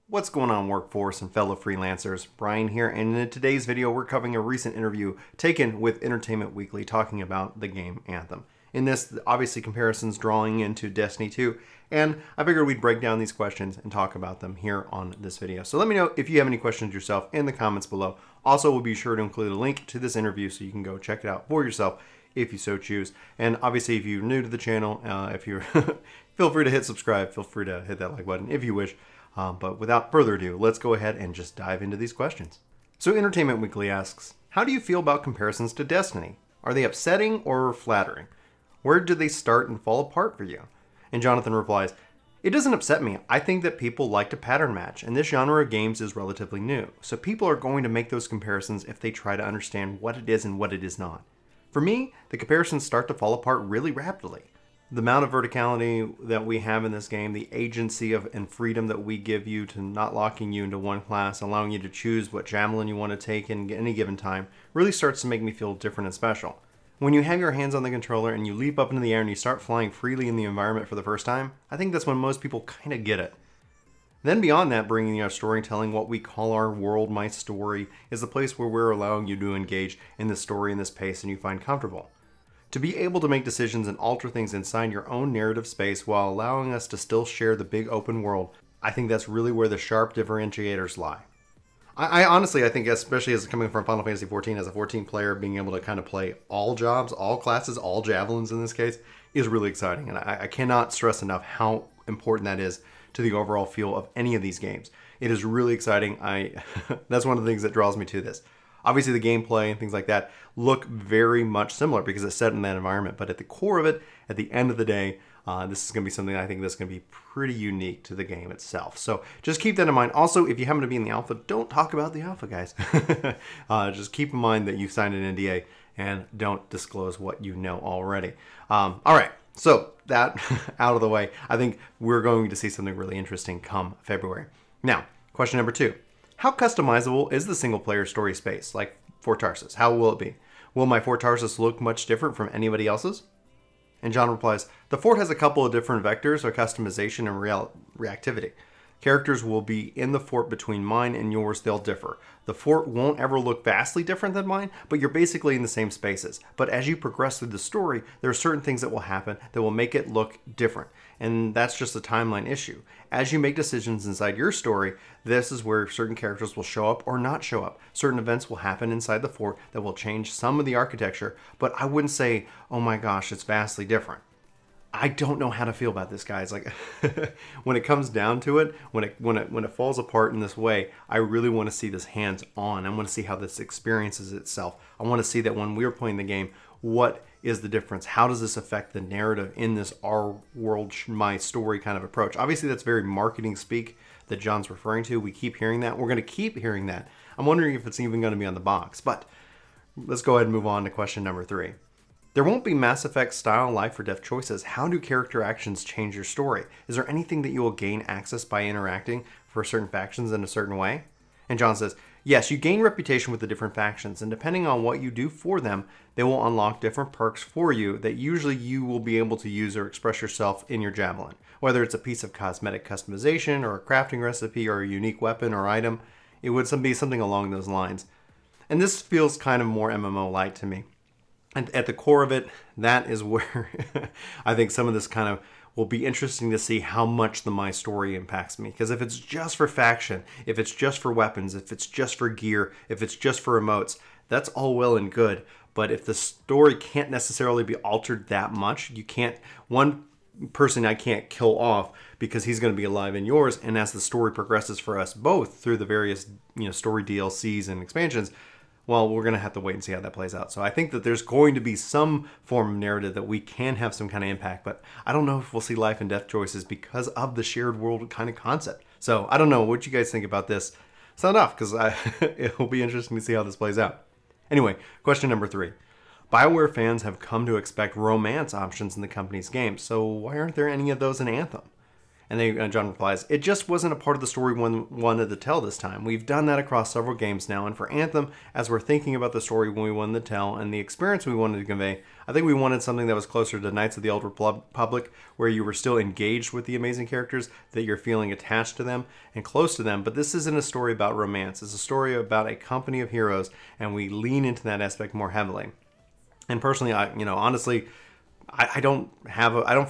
What's going on, workforce and fellow freelancers? Brian here, and in today's video we're covering a recent interview taken with Entertainment Weekly talking about the game Anthem. In this, obviously comparisons drawing into Destiny 2, and I figured we'd break down these questions and talk about them here on this video. So let me know if you have any questions yourself in the comments below. Also, we'll be sure to include a link to this interview so you can go check it out for yourself if you so choose. And obviously, if you're new to the channel, if you're feel free to hit subscribe, feel free to hit that like button if you wish. But without further ado, let's go ahead and just dive into these questions. So Entertainment Weekly asks, how do you feel about comparisons to Destiny? Are they upsetting or flattering? Where do they start and fall apart for you? And Jonathan replies, it doesn't upset me. I think that people like to pattern match, and this genre of games is relatively new. So people are going to make those comparisons if they try to understand what it is and what it is not. For me, the comparisons start to fall apart really rapidly. The amount of verticality that we have in this game, the agency and freedom that we give you to not locking you into one class, allowing you to choose what javelin you want to take in any given time, really starts to make me feel different and special. When you have your hands on the controller and you leap up into the air and you start flying freely in the environment for the first time, I think that's when most people kind of get it. Then beyond that, bringing our storytelling, what we call our world, my story, is the place where we're allowing you to engage in the story in this pace and you find comfortable. To be able to make decisions and alter things inside your own narrative space while allowing us to still share the big open world, I think that's really where the sharp differentiators lie. I honestly think, especially as coming from Final Fantasy XIV, as a 14 player, being able to kind of play all jobs, all classes, all javelins in this case, is really exciting. And I cannot stress enough how important that is to the overall feel of any of these games. It is really exciting. That's one of the things that draws me to this. Obviously, the gameplay and things like that look very much similar because it's set in that environment. But at the core of it, at the end of the day, this is going to be something I think that's going to be pretty unique to the game itself. So just keep that in mind. Also, if you happen to be in the alpha, don't talk about the alpha, guys. Just keep in mind that you've signed an NDA and don't disclose what you know already. All right, so that out of the way, I think we're going to see something really interesting come February. Now, question number 2. How customizable is the single-player story space, like Fort Tarsis? How will it be? Will my Fort Tarsis look much different from anybody else's? And John replies, the fort has a couple of different vectors of customization and reactivity. Characters will be in the fort between mine and yours, they'll differ. The fort won't ever look vastly different than mine, but you're basically in the same spaces. But as you progress through the story, there are certain things that will happen that will make it look different. And that's just a timeline issue. As you make decisions inside your story, this is where certain characters will show up or not show up. Certain events will happen inside the fort that will change some of the architecture, but I wouldn't say, oh my gosh, it's vastly different. I don't know how to feel about this, guys. Like, when it comes down to it, when it falls apart in this way, I really want to see this hands-on. I want to see how this experiences itself. I want to see that when we're playing the game, what is the difference? How does this affect the narrative in this our world, my story kind of approach? Obviously, that's very marketing speak that John's referring to. We keep hearing that. We're going to keep hearing that. I'm wondering if it's even going to be on the box. But let's go ahead and move on to question number 3. There won't be Mass Effect style life or death choices. How do character actions change your story? Is there anything that you will gain access by interacting for certain factions in a certain way? And John says, yes, you gain reputation with the different factions, and depending on what you do for them, they will unlock different perks for you that usually you will be able to use or express yourself in your javelin. Whether it's a piece of cosmetic customization or a crafting recipe or a unique weapon or item, it would be something along those lines. And this feels kind of more MMO-like to me. And at the core of it, that is where I think some of this kind of will be interesting to see how much the my story impacts me. Because if it's just for faction, if it's just for weapons, if it's just for gear, if it's just for emotes, that's all well and good. But if the story can't necessarily be altered that much, you can't, one person I can't kill off because he's going to be alive in yours. And as the story progresses for us both through the various story DLCs and expansions, well, we're going to have to wait and see how that plays out. So I think that there's going to be some form of narrative that we can have some kind of impact, but I don't know if we'll see life and death choices because of the shared world kind of concept. So I don't know what you guys think about this. Sound off, because it'll be interesting to see how this plays out. Anyway, question number 3. BioWare fans have come to expect romance options in the company's games, so why aren't there any of those in Anthem? And John replies, "It just wasn't a part of the story one wanted to tell this time. We've done that across several games now, and for Anthem, as we're thinking about the story when we wanted to tell and the experience we wanted to convey, I think we wanted something that was closer to Knights of the Old Republic, where you were still engaged with the amazing characters, that you're feeling attached to them and close to them. But this isn't a story about romance. It's a story about a company of heroes, and we lean into that aspect more heavily." And personally, honestly, I don't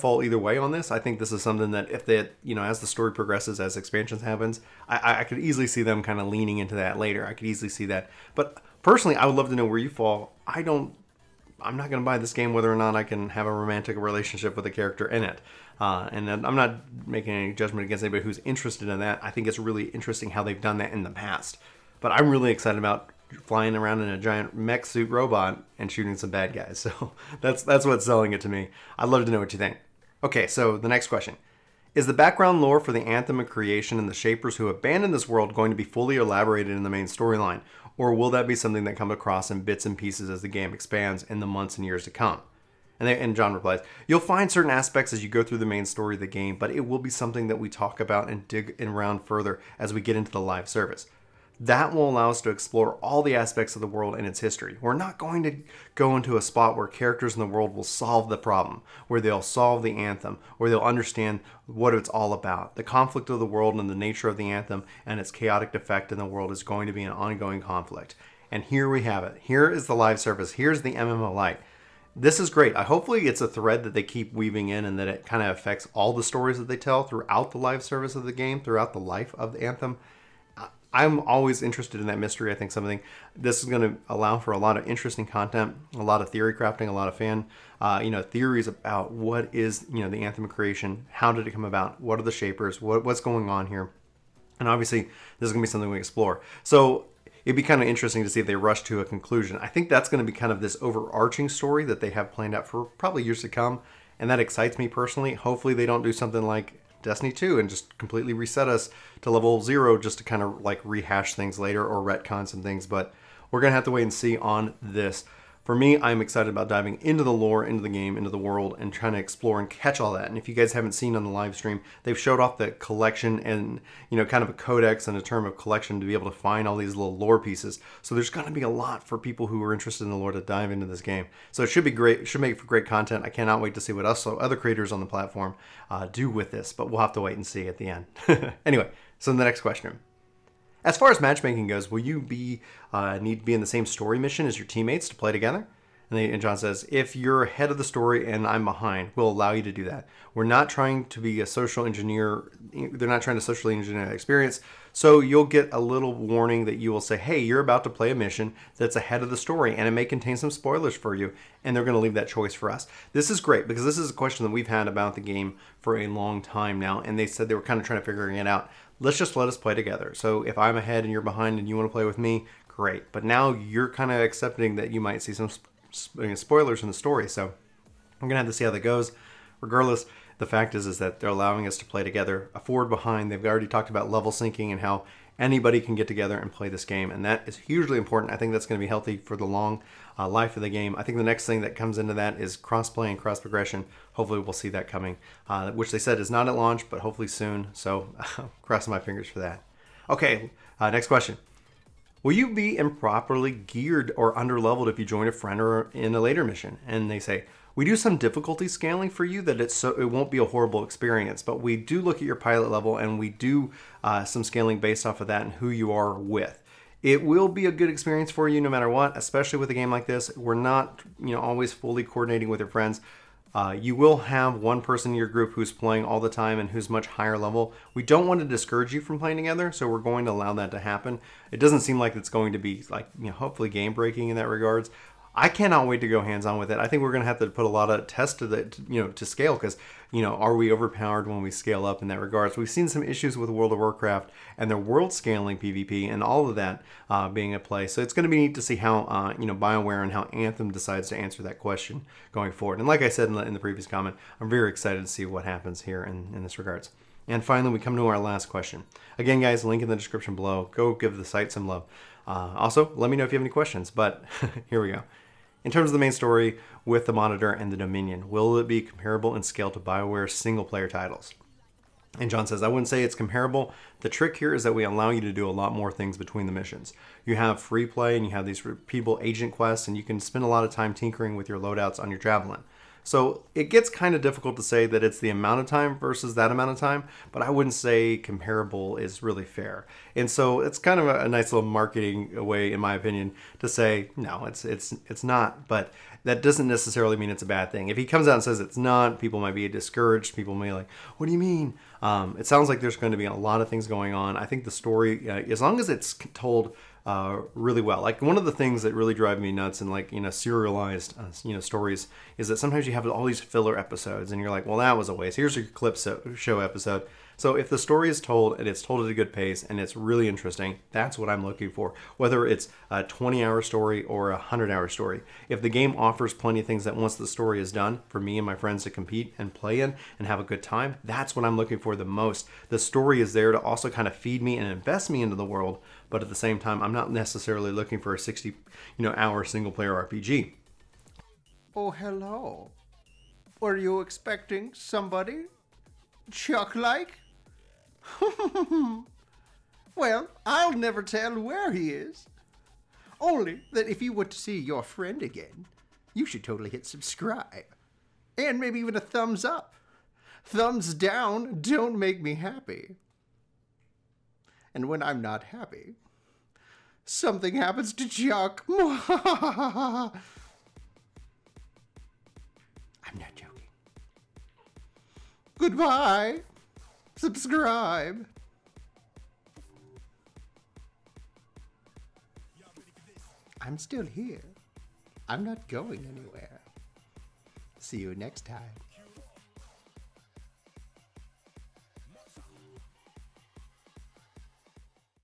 fall either way on this. I think this is something that if they, as the story progresses, as expansions happens, I could easily see them kind of leaning into that later. I could easily see that. But personally, I would love to know where you fall. I'm not going to buy this game whether or not I can have a romantic relationship with a character in it. And I'm not making any judgment against anybody who's interested in that. I think it's really interesting how they've done that in the past. But I'm really excited about flying around in a giant mech suit robot and shooting some bad guys. So that's what's selling it to me. I'd love to know what you think. Okay, so the next question. Is the background lore for the Anthem of creation and the Shapers who abandoned this world going to be fully elaborated in the main storyline? Or will that be something that comes across in bits and pieces as the game expands in the months and years to come? And John replies, "You'll find certain aspects as you go through the main story of the game, but it will be something that we talk about and dig around further as we get into the live service. That will allow us to explore all the aspects of the world and its history. We're not going to go into a spot where characters in the world will solve the problem, where they'll solve the Anthem, where they'll understand what it's all about. The conflict of the world and the nature of the Anthem and its chaotic effect in the world is going to be an ongoing conflict." And here we have it. Here is the live service. Here's the MMO Lite. This is great. Hopefully it's a thread that they keep weaving in and that it kind of affects all the stories that they tell throughout the live service of the game, throughout the life of the Anthem. I'm always interested in that mystery. I think this is going to allow for a lot of interesting content, a lot of theory crafting, a lot of fan, theories about what is, the Anthem of creation, how did it come about, what are the Shapers, what's going on here, and obviously this is going to be something we explore. So it'd be kind of interesting to see if they rush to a conclusion. I think that's going to be kind of this overarching story that they have planned out for probably years to come, and that excites me personally. Hopefully they don't do something like Destiny 2 and just completely reset us to level 0 just to kind of like rehash things later or retcon some things, but we're gonna have to wait and see on this. For me, I'm excited about diving into the lore, into the game, into the world, and trying to explore and catch all that. And if you guys haven't seen on the live stream, they've showed off the collection and, kind of a codex and a term of collection to be able to find all these little lore pieces. So there's going to be a lot for people who are interested in the lore to dive into this game. So it should be great. It should make for great content. I cannot wait to see what other creators on the platform do with this, but we'll have to wait and see at the end. Anyway, so the next question. As far as matchmaking goes, will you need to be in the same story mission as your teammates to play together? And John says, if you're ahead of the story and I'm behind, we'll allow you to do that. We're not trying to be a social engineer. They're not trying to socially engineer that experience. So you'll get a little warning that you will say, hey, you're about to play a mission that's ahead of the story and it may contain some spoilers for you. And they're going to leave that choice for us. This is great because this is a question that we've had about the game for a long time now. And they said they were kind of trying to figure it out. Let's just let us play together. So if I'm ahead and you're behind and you want to play with me, great. But now you're kind of accepting that you might see some spoilers in the story. So I'm gonna have to see how that goes. Regardless, the fact is that they're allowing us to play together, a forward behind. They've already talked about level syncing and how anybody can get together and play this game, and that is hugely important. I think that's going to be healthy for the long life of the game. I think the next thing that comes into that is cross-play and cross-progression. Hopefully we'll see that coming, which they said is not at launch, but hopefully soon. So crossing my fingers for that. Okay, next question. Will you be improperly geared or underleveled if you join a friend or in a later mission? And they say, we do some difficulty scaling for you that it won't be a horrible experience, but we do look at your pilot level and we do some scaling based off of that and who you are with. It will be a good experience for you no matter what, especially with a game like this. We're not always fully coordinating with your friends. You will have one person in your group who's playing all the time and who's much higher level. We don't want to discourage you from playing together, so we're going to allow that to happen. It doesn't seem like it's going to be hopefully game breaking in that regards. I cannot wait to go hands-on with it. I think we're going to have to put a lot of tests to to scale because, are we overpowered when we scale up in that regards? We've seen some issues with World of Warcraft and their world scaling PvP and all of that being at play. So it's going to be neat to see how, BioWare and how Anthem decides to answer that question going forward. And like I said in the previous comment, I'm very excited to see what happens here in this regards. And finally, we come to our last question. Again, guys, link in the description below. Go give the site some love. Also, let me know if you have any questions, but here we go. In terms of the main story with the Monitor and the Dominion, will it be comparable in scale to BioWare's single-player titles? And John says, I wouldn't say it's comparable. The trick here is that we allow you to do a lot more things between the missions. You have free play and you have these repeatable agent quests, and you can spend a lot of time tinkering with your loadouts on your Javelin. So it gets kind of difficult to say that it's the amount of time versus that amount of time, but I wouldn't say comparable is really fair. And so it's kind of a nice little marketing way, in my opinion, to say, no, it's not, but that doesn't necessarily mean it's a bad thing. If he comes out and says it's not, people might be discouraged. People may be like, what do you mean? It sounds like there's going to be a lot of things going on. I think the story, as long as it's told really well. Like one of the things that really drive me nuts in like, serialized, stories is that sometimes you have all these filler episodes and you're like, well, that was a waste. Here's your clip show episode. So if the story is told and it's told at a good pace and it's really interesting, that's what I'm looking for. Whether it's a 20-hour story or a 100-hour story. If the game offers plenty of things that once the story is done, for me and my friends to compete and play in and have a good time, that's what I'm looking for the most. The story is there to also kind of feed me and invest me into the world, but at the same time, I'm not necessarily looking for a 60-hour single-player RPG. Oh, hello. Were you expecting somebody? Chuck-like? Well, I'll never tell where he is. Only that if you want to see your friend again, you should totally hit subscribe. And maybe even a thumbs up. Thumbs down don't make me happy. And when I'm not happy, something happens to Chuck. I'm not joking. Goodbye. Subscribe. I'm still here. I'm not going anywhere. See you next time.